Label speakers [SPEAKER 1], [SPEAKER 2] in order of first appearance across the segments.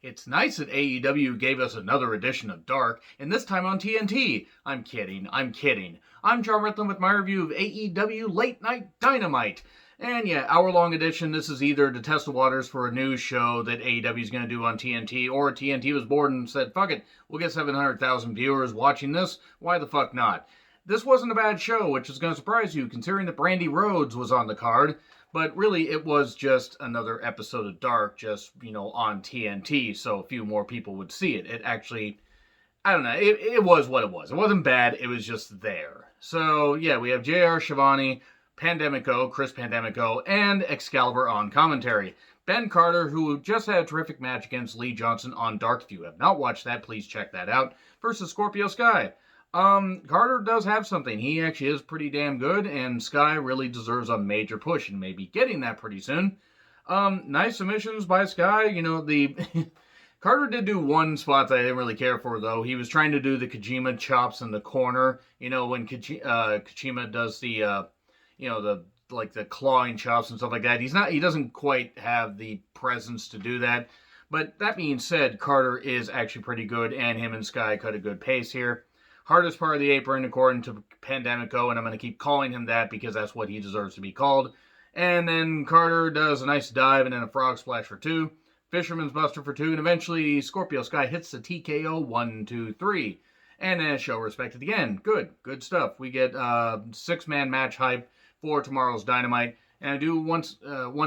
[SPEAKER 1] It's nice that AEW gave us another edition of Dark, and this time on TNT. I'm kidding. I'm John Ritlin with my review of AEW Late Night Dynamite. And yeah, hour-long edition. This is either to test the waters for a new show that AEW is going to do on TNT, or TNT was bored and said, fuck it, we'll get 700,000 viewers watching this. Why the fuck not? This wasn't a bad show, which is going to surprise you, considering that Brandy Rhodes was on the card. But really, it was just another episode of Dark, just, on TNT, so a few more people would see it. It actually, I don't know, it was what it was. It wasn't bad, it was just there. So, yeah, we have JR Shivani, Chris Pandemico, and Excalibur on commentary. Ben Carter, who just had a terrific match against Lee Johnson on Dark. If you have not watched that, please check that out, versus Scorpio Sky. Carter does have something. He actually is pretty damn good, and Sky really deserves a major push, and may be getting that pretty soon. Nice submissions by Sky. Carter did do one spot that I didn't really care for, though. He was trying to do the Kojima chops in the corner. When Kojima does the clawing chops and stuff like that. He doesn't quite have the presence to do that. But that being said, Carter is actually pretty good, and him and Sky cut a good pace here. Hardest part of the apron, according to Pandemico, and I'm going to keep calling him that because that's what he deserves to be called. And then Carter does a nice dive and then a frog splash for 2. Fisherman's Buster for 2, and eventually Scorpio Sky hits the TKO 1, 2, 3. And then show respected again. Good stuff. We get 6-man match hype for tomorrow's Dynamite. And I do once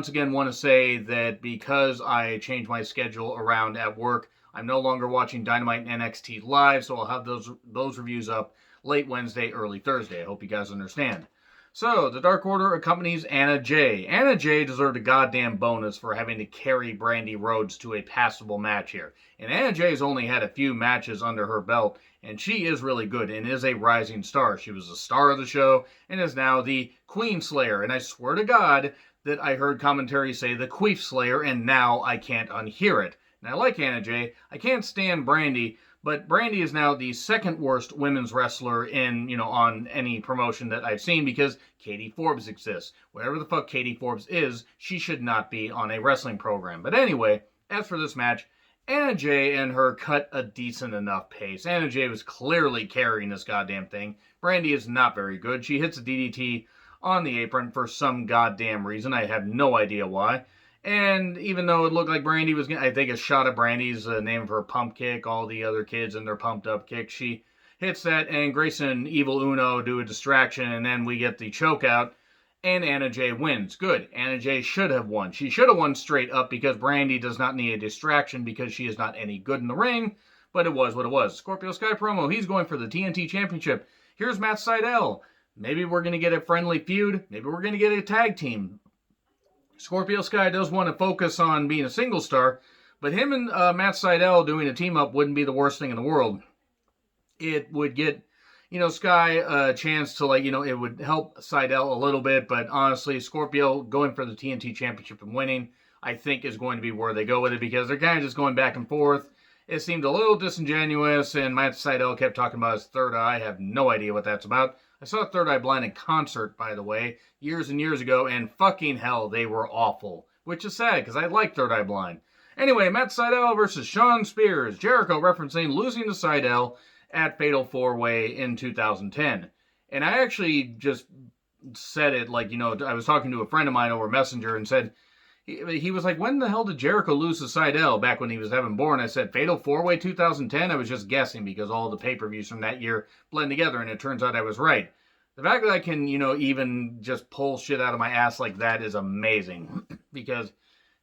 [SPEAKER 1] again want to say that because I changed my schedule around at work, I'm no longer watching Dynamite and NXT live, so I'll have those reviews up late Wednesday, early Thursday. I hope you guys understand. So, the Dark Order accompanies Anna Jay. Anna Jay deserved a goddamn bonus for having to carry Brandy Rhodes to a passable match here. And Anna Jay's only had a few matches under her belt, and she is really good and is a rising star. She was the star of the show and is now the Queen Slayer. And I swear to God that I heard commentary say the Queef Slayer, and now I can't unhear it. And I like Anna Jay. I can't stand Brandy, but Brandy is now the second worst women's wrestler on any promotion that I've seen because Katie Forbes exists. Whatever the fuck Katie Forbes is, she should not be on a wrestling program. But anyway, as for this match, Anna Jay and her cut a decent enough pace. Anna Jay was clearly carrying this goddamn thing. Brandy is not very good. She hits a DDT on the apron for some goddamn reason. I have no idea why. And even though it looked like Brandy was going to, I think a shot at Brandy's name of her pump kick, all the other kids and their pumped up kick, she hits that, and Grayson and Evil Uno do a distraction, and then we get the choke out, and Anna Jay wins. Good. Anna Jay should have won. She should have won straight up because Brandy does not need a distraction because she is not any good in the ring, but it was what it was. Scorpio Sky promo, he's going for the TNT Championship. Here's Matt Sydal. Maybe we're going to get a friendly feud. Maybe we're going to get a tag team. Scorpio Sky does want to focus on being a single star, but him and Matt Sydal doing a team-up wouldn't be the worst thing in the world. It would get, Sky a chance to, it would help Sydal a little bit, but honestly, Scorpio going for the TNT Championship and winning, I think is going to be where they go with it, because they're kind of just going back and forth. It seemed a little disingenuous, and Matt Sydal kept talking about his third eye. I have no idea what that's about. I saw Third Eye Blind in concert, by the way, years and years ago, and fucking hell, they were awful. Which is sad, because I like Third Eye Blind. Anyway, Matt Sydal versus Shawn Spears. Jericho referencing losing to Sydal at Fatal 4-Way in 2010. And I actually just said it I was talking to a friend of mine over Messenger and said, he was like, when the hell did Jericho lose to Sydal back when he was having born? I said, Fatal 4-Way 2010? I was just guessing because all the pay-per-views from that year blend together, and it turns out I was right. The fact that I can, even just pull shit out of my ass like that is amazing. Because,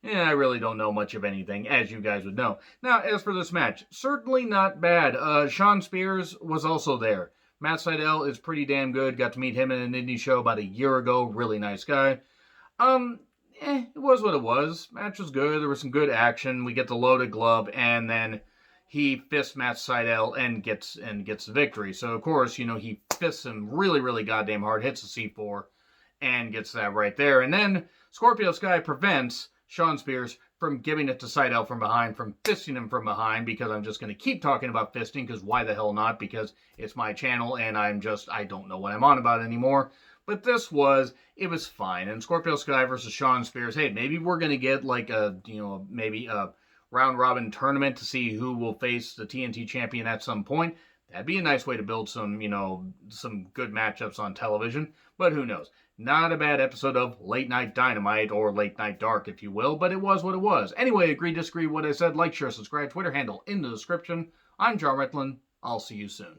[SPEAKER 1] I really don't know much of anything, as you guys would know. Now, as for this match, certainly not bad. Shawn Spears was also there. Matt Sydal is pretty damn good. Got to meet him in an indie show about a year ago. Really nice guy. It was what it was. Match was good. There was some good action. We get the loaded glove, and then he fists Matt Sydal and gets the victory. So, of course, he fists him really, really goddamn hard, hits the C4, and gets that right there. And then Scorpio Sky prevents Shawn Spears from giving it to Sydal from behind, from fisting him from behind, because I'm just going to keep talking about fisting, because why the hell not? Because it's my channel, and I don't know what I'm on about anymore. But it was fine. And Scorpio Sky versus Shawn Spears, hey, maybe we're going to get maybe a round robin tournament to see who will face the TNT champion at some point. That'd be a nice way to build some, some good matchups on television. But who knows? Not a bad episode of Late Night Dynamite, or Late Night Dark, if you will, but it was what it was. Anyway, agree, disagree with what I said, like, share, subscribe, Twitter handle in the description. I'm John Retlin. I'll see you soon.